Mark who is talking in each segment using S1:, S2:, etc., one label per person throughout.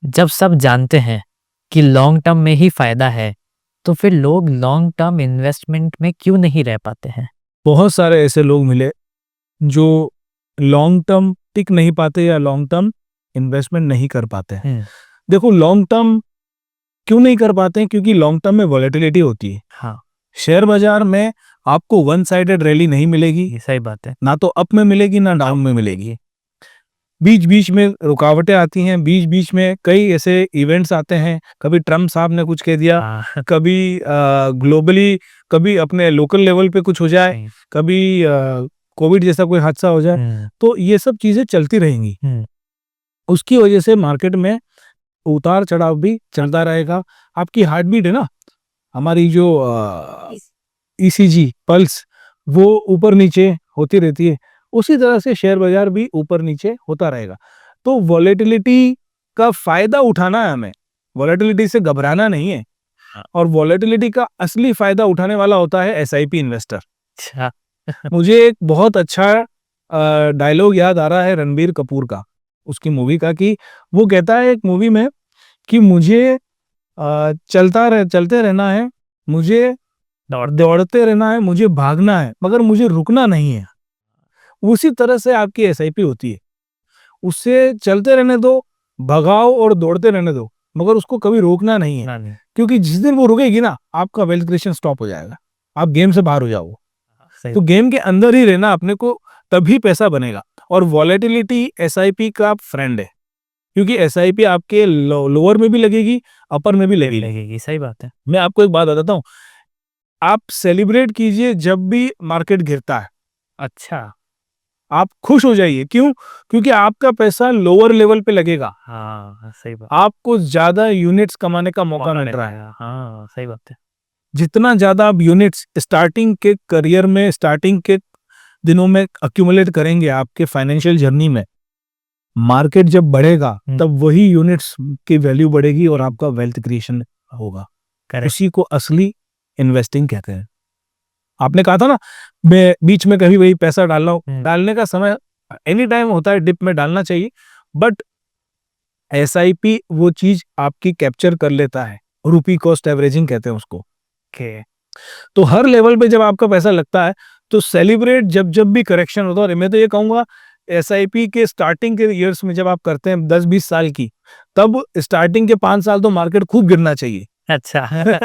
S1: जब सब जानते हैं कि लॉन्ग टर्म में ही फायदा है, तो फिर लोग लॉन्ग टर्म इन्वेस्टमेंट में क्यों नहीं रह पाते हैं?
S2: बहुत सारे ऐसे लोग मिले जो लॉन्ग टर्म टिक नहीं पाते या लॉन्ग टर्म इन्वेस्टमेंट नहीं कर पाते हैं।
S1: हम्म,
S2: देखो, लॉन्ग टर्म क्यों नहीं कर पाते हैं? क्योंकि लॉन्ग टर्म में वॉलेटिलिटी होती है।
S1: हाँ,
S2: शेयर बाजार में आपको वन साइडेड रैली नहीं मिलेगी,
S1: ये सही बात है।
S2: ना तो अप में मिलेगी ना डाउन में मिलेगी। बीच बीच में रुकावटें आती हैं, बीच बीच में कई ऐसे इवेंट्स आते हैं। कभी ट्रम्प साहब ने कुछ कह दिया,
S1: हाँ,
S2: कभी ग्लोबली, कभी अपने लोकल लेवल पे कुछ हो जाए,
S1: सही।
S2: कभी कोविड जैसा कोई हादसा हो जाए।
S1: हम्म,
S2: तो ये सब चीजें चलती रहेंगी।
S1: हम्म,
S2: उसकी वजह से मार्केट में उतार चढ़ाव भी चलता रहेगा। आपकी हार्ट बीट है ना, हमारी जो ईसीजी पल्स, वो ऊपर नीचे होती रहती है। उसी तरह से शेयर बाजार भी ऊपर नीचे होता रहेगा। तो वॉलेटिलिटी का फायदा उठाना है हमें, वॉलेटिलिटी से घबराना नहीं है।
S1: हाँ,
S2: और वॉलेटिलिटी का असली फायदा उठाने वाला होता है एसआईपी इन्वेस्टर।
S1: अच्छा।
S2: मुझे एक बहुत अच्छा डायलॉग याद आ रहा है रणबीर कपूर का, उसकी मूवी का, कि वो कहता है एक मूवी में कि मुझे चलते रहना है, मुझे दौड़ते रहना है, मुझे भागना है, मगर मुझे रुकना नहीं है। उसी तरह से आपकी एसआईपी होती है। उससे चलते रहने दो, भगाओ और दौड़ते रहने दो, मगर उसको कभी रोकना नहीं है।
S1: ना नहीं।
S2: क्योंकि जिस दिन वो रुकेगी ना, आपका वेल्थ क्रिएशन स्टॉप हो जाएगा, आप गेम से बाहर हो जाओगे।
S1: सही।
S2: तो गेम के अंदर ही रहना अपने को, तभी पैसा बनेगा। और वॉलेटिलिटी एसआईपी का फ्रेंड है, क्योंकि एसआईपी आपके लोअर में भी लगेगी, अपर में भी लगेगी।
S1: लगेगी, सही बात है।
S2: मैं आपको एक बात बताता हूँ, आप सेलिब्रेट कीजिए जब भी मार्केट गिरता है,
S1: अच्छा।
S2: आप खुश हो जाइए। क्यों? क्योंकि आपका पैसा लोअर लेवल पे लगेगा,
S1: हाँ, सही बात।
S2: आपको ज्यादा यूनिट्स कमाने का मौका
S1: मौका
S2: मिल
S1: मिल
S2: रहा है।
S1: रहा है, हाँ, सही बात है।
S2: जितना ज्यादा आप यूनिट्स स्टार्टिंग के करियर में, स्टार्टिंग के दिनों में अक्यूमुलेट करेंगे आपके फाइनेंशियल जर्नी में, मार्केट जब बढ़ेगा तब वही यूनिट्स की वैल्यू बढ़ेगी और आपका वेल्थ क्रिएशन होगा।
S1: करेक्ट।
S2: उसी को असली इन्वेस्टिंग कहते हैं। आपने कहा था ना, मैं बीच में कभी वही पैसा डाल रहा हूँ, डालने का समय एनी टाइम होता है, डिप में डालना चाहिए। बट एसआईपी वो चीज आपकी कैप्चर कर लेता है, रुपी कॉस्ट एवरेजिंग कहते हैं उसको।
S1: के
S2: तो हर लेवल पे जब आपका पैसा लगता है, तो सेलिब्रेट जब जब भी करेक्शन होता है। मैं तो ये कहूंगा, एसआईपी के स्टार्टिंग के ईयर्स में जब आप करते हैं 10-20 साल की, तब स्टार्टिंग के 5 साल तो मार्केट खूब गिरना चाहिए।
S1: अच्छा।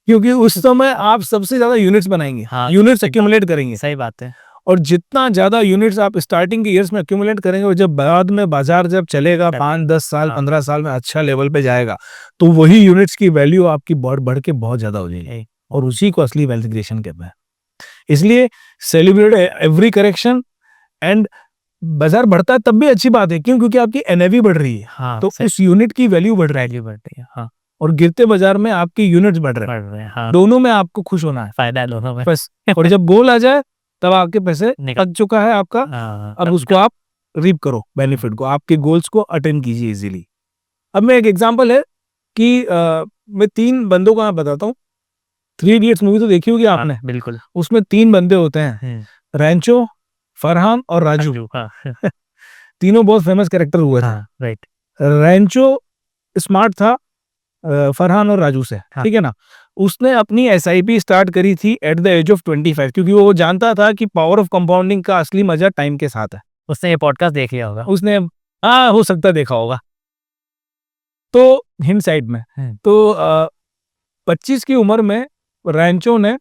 S2: क्योंकि उस समय आप सबसे ज्यादा यूनिट्स बनाएंगे,
S1: हाँ,
S2: यूनिट्स एक्यूमुलेट करेंगे।
S1: सही बात है।
S2: और जितना ज्यादा यूनिट्स आप स्टार्टिंग के ईयर्स में एक्यूमुलेट करेंगे, और जब बाद में बाजार जब चलेगा 5-10 साल,
S1: हाँ।
S2: 15 साल में अच्छा लेवल पे जाएगा, तो वही यूनिट्स की वैल्यू आपकी बढ़ बढ़ के बहुत ज्यादा हो जाएगी। और उसी को असली वेल्थ क्रिएशन कहते हैं। इसलिए सेलिब्रेट एवरी करेक्शन। एंड बाजार बढ़ता है तब भी अच्छी बात है। क्यों? क्योंकि आपकी एनएवी बढ़ रही है,
S1: हाँ,
S2: तो उस यूनिट की वैल्यू बढ़ रही है।
S1: वैल्यू बढ़ रही है, हाँ।
S2: और गिरते बाजार में आपकी यूनिट्स बढ़ रहे हैं।
S1: बढ़ रहे हैं, हाँ।
S2: दोनों में आपको खुश होना है,
S1: फायदा है दोनों में।
S2: बस। और जब गोल आ जाए, तब आपके पैसे
S1: निकल।
S2: लग चुका है आपका।
S1: हाँ,
S2: अब उसको आप रीप करो, बेनिफिट को, आपके गोल्स को अटेंड कीजिए इजीली। अब मैं एक एग्जांपल है कि मैं 3 बंदों का बताता हूँ। 3 इडियट्स मूवी तो देखी होगी आपने।
S1: बिल्कुल।
S2: उसमें 3 बंदे होते हैं, रैंचो, फरहान और राजू।
S1: हाँ।
S2: तीनों बहुत फेमस कैरेक्टर हुए थे।
S1: हाँ, राइट।
S2: रैंचो स्मार्ट था फरहान और राजू से,
S1: हाँ।
S2: ठीक है ना। उसने अपनी एसआईपी स्टार्ट करी थी एट द एज ऑफ 25, क्योंकि वो जानता था कि पावर ऑफ कंपाउंडिंग का असली मजा टाइम के साथ है।
S1: उसने ये पॉडकास्ट देख लिया होगा।
S2: उसने, हाँ, हो सकता है देखा होगा। तो हिंड साइड में, तो 25 की उम्र में रैंचो ने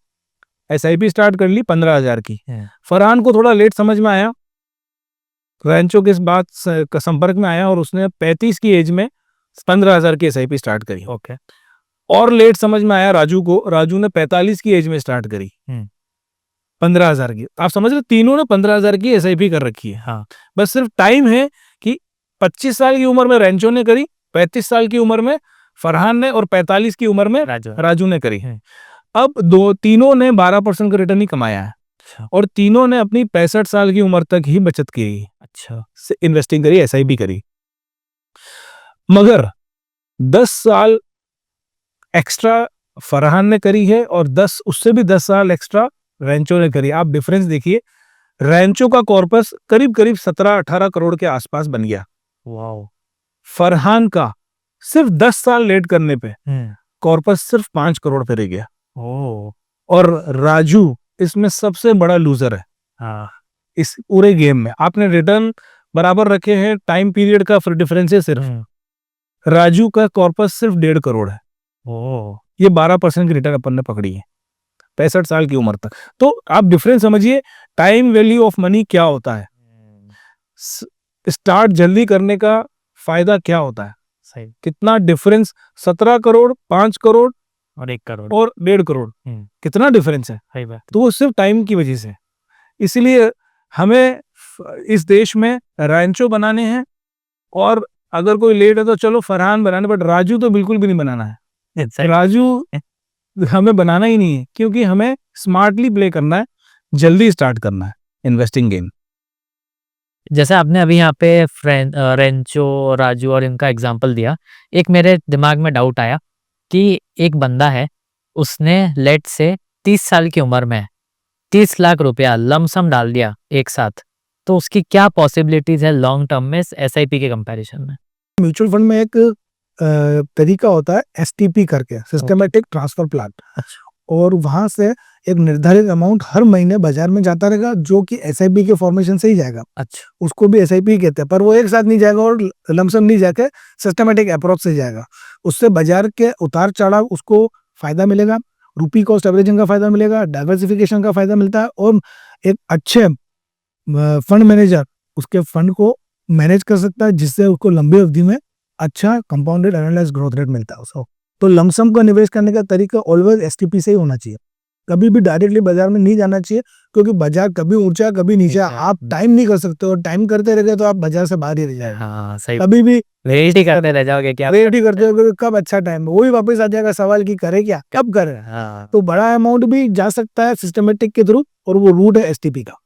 S2: एसआईपी स्टार्ट कर ली 15,000 की। फरहान को थोड़ा लेट समझ में आया, रैंचो के इस बात का संपर्क में आया, और उसने 35 की एज में 15,000 की एसआईपी स्टार्ट करी।
S1: ओके।
S2: और लेट समझ में आया राजू को, राजू ने 45 की एज में स्टार्ट करी 15,000 की। आप समझ रहे, तीनों ने 15,000 की एसआईपी कर रखी है।
S1: हाँ।
S2: बस सिर्फ टाइम है कि 25 साल की उम्र में रैंचो ने करी, 35 साल की उम्र में फरहान ने, और 45 की उम्र में राजू ने करी। अब तीनों ने 12% का रिटर्न ही कमाया है।
S1: अच्छा।
S2: और तीनों ने अपनी 65 साल की उम्र तक ही बचत की,
S1: अच्छा।
S2: इन्वेस्टिंग करी, एसआईपी करी। मगर 10 साल एक्स्ट्रा फरहान ने करी है, और 10 उससे भी 10 साल एक्स्ट्रा रैंचो ने करी। आप डिफरेंस देखिए, रैंचो का कॉर्पस करीब करीब 17-18 करोड़ के आसपास बन गया।
S1: वाओ।
S2: फरहान का सिर्फ 10 साल लेट करने पे कॉर्पस सिर्फ 5 करोड़ पे रह गया।
S1: ओ
S2: और राजू इसमें सबसे बड़ा लूजर है
S1: हाँ
S2: इस पूरे गेम में। आपने रिटर्न बराबर रखे हैं, टाइम पीरियड का डिफरेंस है सिर्फ। राजू का कॉर्पस सिर्फ 1.5 करोड़ है।
S1: ओ
S2: ये 12% की रिटर्न अपन ने पकड़ी है 65 साल की उम्र तक। तो आप डिफरेंस समझिए, टाइम वैल्यू ऑफ मनी क्या होता है, स्टार्ट जल्दी करने का फायदा क्या होता है,
S1: सही।
S2: कितना डिफरेंस, 17 करोड़, 5 करोड़
S1: और 1 करोड़
S2: और 1.5 करोड़, कितना डिफरेंस है।
S1: सही बात।
S2: तो वो सिर्फ टाइम की वजह से। इसलिए हमें इस देश में रैंचो बनाने हैं, और अगर कोई लेट है तो चलो फरहान बनाने, बट राजू तो बिल्कुल भी नहीं बनाना है।
S1: सही।
S2: राजू हमें बनाना ही नहीं है, क्योंकि हमें स्मार्टली प्ले करना है, जल्दी स्टार्ट करना है इन्वेस्टिंग गेम।
S1: जैसे आपने अभी यहाँ पे रेंचो, राजू और इनका एग्जांपल दिया, एक मेरे दिमाग में डाउट आया कि एक बंदा है, उसने लेट से 30 साल की उम्र में 30 लाख रुपया लमसम डाल दिया एक साथ, तो उसकी क्या पॉसिबिलिटीज है लॉन्ग टर्म में एसआईपी के कंपैरिजन में?
S2: म्यूचुअल फंड में एक तरीका होता है एसटीपी करके, सिस्टमेटिक ट्रांसफर प्लान, और वहां से एक निर्धारित अमाउंट हर महीने बाजार में जाता रहेगा, जो कि एसआईपी के फॉर्मेशन से ही जाएगा।
S1: अच्छा,
S2: उसको भी एसआईपी कहते हैं, पर वो एक साथ नहीं जाएगा और लमसम नहीं जाके सिस्टमेटिक अप्रोच से जाएगा। उससे बाजार के उतार चढ़ाव उसको फायदा मिलेगा, रूपी कॉस्ट एवरेजिंग का फायदा मिलेगा, डाइवर्सिफिकेशन का फायदा मिलता है, और एक अच्छे फंड मैनेजर उसके फंड को मैनेज कर सकता है, जिससे उसको लंबी अवधि में अच्छा कंपाउंडेड एनुअलाइज ग्रोथ रेट मिलता है उसको। तो लमसम का निवेश करने का तरीका ऑलवेज एसटीपी से ही होना चाहिए, कभी भी डायरेक्टली बाजार में नहीं जाना चाहिए, क्योंकि बाजार कभी ऊंचा कभी नीचा, आप टाइम नहीं कर सकते, और टाइम करते रह गए तो आप बाजार से बाहर ही रह जाएगा।
S1: हाँ सही।
S2: कभी भी
S1: वेट ही करते रह जाओगे क्या?
S2: वेट ही करते हो कि कब अच्छा टाइम है, वही वापस आ जाएगा सवाल की करे क्या, कब करे।
S1: हाँ
S2: तो बड़ा अमाउंट भी जा सकता है सिस्टमेटिक के थ्रू, और वो रूट है एसटीपी का।